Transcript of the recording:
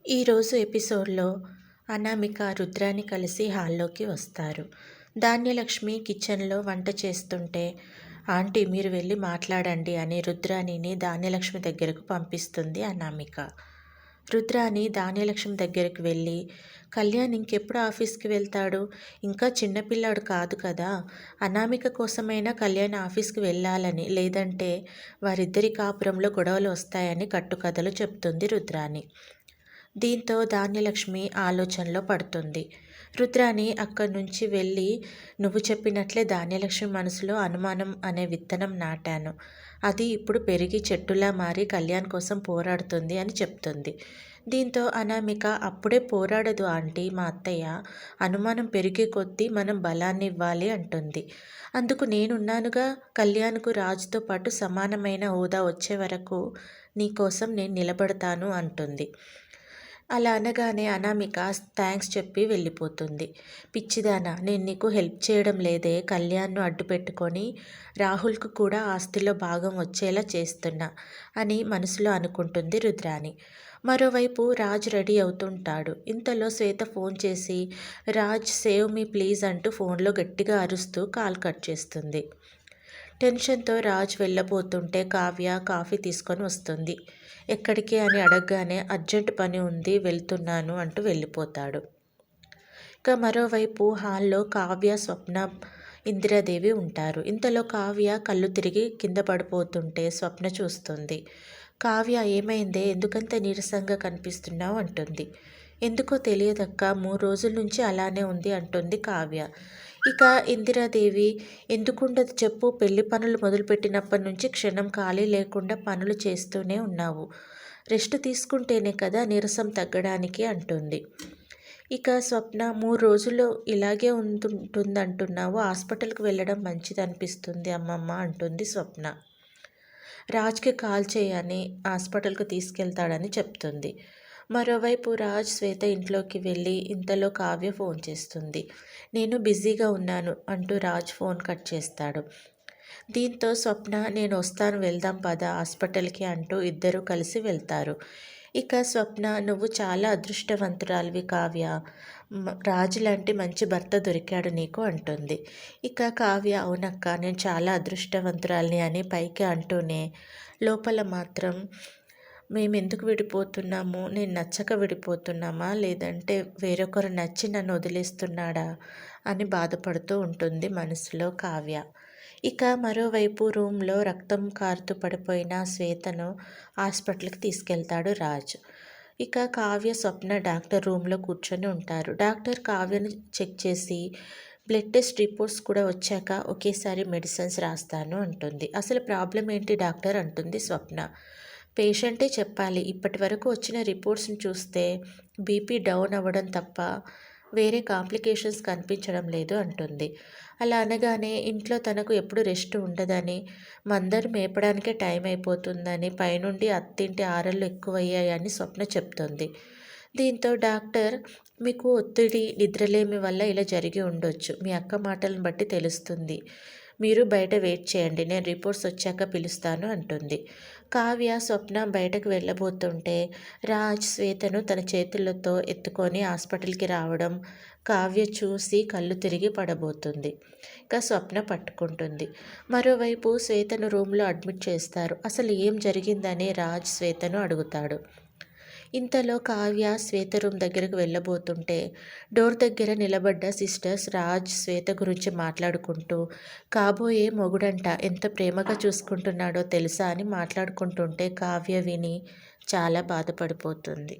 ఈరోజు ఎపిసోడ్లో అనామిక రుద్రాని కలిసి హాల్లోకి వస్తారు. ధాన్యలక్ష్మి కిచెన్లో వంట చేస్తుంటే ఆంటీ మీరు వెళ్ళి మాట్లాడండి అని రుద్రాణిని ధాన్యలక్ష్మి దగ్గరకు పంపిస్తుంది అనామిక. రుద్రాని ధాన్యలక్ష్మి దగ్గరికి వెళ్ళి కళ్యాణ్ ఇంకెప్పుడు ఆఫీస్కి వెళ్తాడు, ఇంకా చిన్నపిల్లాడు కాదు కదా, అనామిక కోసమైనా కళ్యాణ్ ఆఫీస్కి వెళ్ళాలని, లేదంటే వారిద్దరి కాపురంలో గొడవలు వస్తాయని కట్టుకథలు చెప్తుంది రుద్రాని. దీంతో ధాన్యలక్ష్మి ఆలోచనలో పడుతుంది. రుద్రాని అక్కడి నుంచి వెళ్ళి నువ్వు చెప్పినట్లే ధాన్యలక్ష్మి మనసులో అనుమానం అనే విత్తనం నాటాను, అది ఇప్పుడు పెరిగి చెట్టులా మారి కళ్యాణ్ కోసం పోరాడుతుంది అని చెప్తుంది. దీంతో అనామిక అప్పుడే పోరాడదు ఆంటీ, మా అత్తయ్య అనుమానం పెరిగే కొద్దీ మనం బలాన్ని ఇవ్వాలి అంటుంది. అందుకు నేనున్నానుగా, కళ్యాణ్కు రాజుతో పాటు సమానమైన హోదా వచ్చే వరకు నీకోసం నేను నిలబడతాను అంటుంది. అలా అనగానే అనామిక థ్యాంక్స్ చెప్పి వెళ్ళిపోతుంది. పిచ్చిదానా, నేను నీకు హెల్ప్ చేయడం లేదే, కళ్యాణ్ను అడ్డు పెట్టుకొని రాహుల్కు కూడా ఆస్తిలో భాగం వచ్చేలా చేస్తున్నా అని మనసులో అనుకుంటుంది రుద్రాని. మరోవైపు రాజ్ రెడీ అవుతుంటాడు. ఇంతలో శ్వేత ఫోన్ చేసి రాజ్ సేవ్ మీ ప్లీజ్ అంటూ ఫోన్లో గట్టిగా అరుస్తూ కాల్ కట్ చేస్తుంది. టెన్షన్తో రాజ్ వెళ్ళబోతుంటే కావ్య కాఫీ తీసుకొని వస్తుంది. ఎక్కడికి అని అడగగానే అర్జెంట్ పని ఉంది వెళ్తున్నాను అంటూ వెళ్ళిపోతాడు. ఇక మరోవైపు హాల్లో కావ్య, స్వప్న, ఇందిరాదేవి ఉంటారు. ఇంతలో కావ్య కళ్ళు తిరిగి కింద పడిపోతుంటే స్వప్న చూస్తుంది. కావ్య ఏమైందే, ఎందుకంత నీరసంగా కనిపిస్తున్నావు అంటుంది. ఎందుకో తెలియదక్క, 3 రోజుల నుంచి అలానే ఉంది అంటుంది కావ్య. ఇక ఇందిరాదేవి ఎందుకుండదు చెప్పు, పెళ్లి పనులు మొదలుపెట్టినప్పటి నుంచి క్షణం ఖాళీ లేకుండా పనులు చేస్తూనే ఉన్నావు, రెస్ట్ తీసుకుంటేనే కదా నీరసం తగ్గడానికి అంటుంది. ఇక స్వప్న 3 రోజులు ఇలాగే ఉంటుందంటున్నావు, హాస్పిటల్కి వెళ్ళడం మంచిది అనిపిస్తుంది అమ్మమ్మ అంటుంది స్వప్న. రాజ్కి కాల్ చేయని హాస్పిటల్కి తీసుకెళ్తాడని చెప్తుంది. మరోవైపు రాజ్ శ్వేత ఇంట్లోకి వెళ్ళి ఇంతలో కావ్య ఫోన్ చేస్తుంది. నేను బిజీగా ఉన్నాను అంటూ రాజ్ ఫోన్ కట్ చేస్తాడు. దీంతో స్వప్న నేను వస్తాను వెళ్దాం పద హాస్పిటల్కి అంటూ ఇద్దరూ కలిసి వెళ్తారు. ఇక స్వప్న నువ్వు చాలా అదృష్టవంతురాలివి కావ్య, రాజు లాంటి మంచి భర్త దొరికాడు నీకు అంటుంది. ఇక కావ్య అవునక్క నేను చాలా అదృష్టవంతురాలిని అని పైకి అంటూనే లోపల మాత్రం మేమెందుకు విడిపోతున్నాము, నేను నచ్చక విడిపోతున్నామా, లేదంటే వేరొకరు నచ్చి నన్ను వదిలేస్తున్నాడా అని బాధపడుతూ ఉంటుంది మనసులో కావ్య. ఇక మరోవైపు రూమ్లో రక్తం కారుతూ పడిపోయిన శ్వేతను హాస్పిటల్కి తీసుకెళ్తాడు రాజ్. ఇక కావ్య, స్వప్న డాక్టర్ రూమ్లో కూర్చొని ఉంటారు. డాక్టర్ కావ్యను చెక్ చేసి బ్లడ్ టెస్ట్ రిపోర్ట్స్ కూడా వచ్చాక ఒకేసారి మెడిసిన్స్ రాస్తాను అంటుంది. అసలు ప్రాబ్లం ఏంటి డాక్టర్ అంటుంది స్వప్న. పేషెంటే చెప్పాలి, ఇప్పటి వరకు వచ్చిన రిపోర్ట్స్ని చూస్తే బీపీ డౌన్ అవ్వడం తప్ప వేరే కాంప్లికేషన్స్ కనిపించడం లేదు అంటుంది. అలా అనగానే ఇంట్లో తనకు ఎప్పుడు రెస్ట్ ఉండదని, మందరు మేపడానికే టైం అయిపోతుందని, పైనుండి అత్తింటి ఆరళ్ళు ఎక్కువయ్యాయని స్వప్న చెప్తుంది. దీంతో డాక్టర్ మీకు ఒత్తిడి, నిద్రలేమి వల్ల ఇలా జరిగి ఉండొచ్చు, మీ అక్క మాటలను బట్టి తెలుస్తుంది, మీరు బయట వెయిట్ చేయండి, నేను రిపోర్ట్స్ వచ్చాక పిలుస్తాను అంటుంది. కావ్య, స్వప్న బయటకు వెళ్ళబోతుంటే రాజ్ శ్వేతను తన చేతులతో ఎత్తుకొని హాస్పిటల్కి రావడం కావ్య చూసి కళ్ళు తిరిగి పడబోతుంది. ఇక స్వప్న పట్టుకుంటుంది. మరోవైపు శ్వేతను రూమ్లో అడ్మిట్ చేస్తారు. అసలు ఏం జరిగిందని రాజ్ శ్వేతను అడుగుతాడు. ఇంతలో కావ్య శ్వేత రూమ్ దగ్గరకు వెళ్ళబోతుంటే డోర్ దగ్గర నిలబడ్డ సిస్టర్స్ రాజ్ శ్వేత గురించి మాట్లాడుకుంటూ కాబోయే మొగుడంట ఎంత ప్రేమగా చూసుకుంటున్నాడో తెలుసా అని మాట్లాడుకుంటుంటే కావ్య విని చాలా బాధపడిపోతుంది.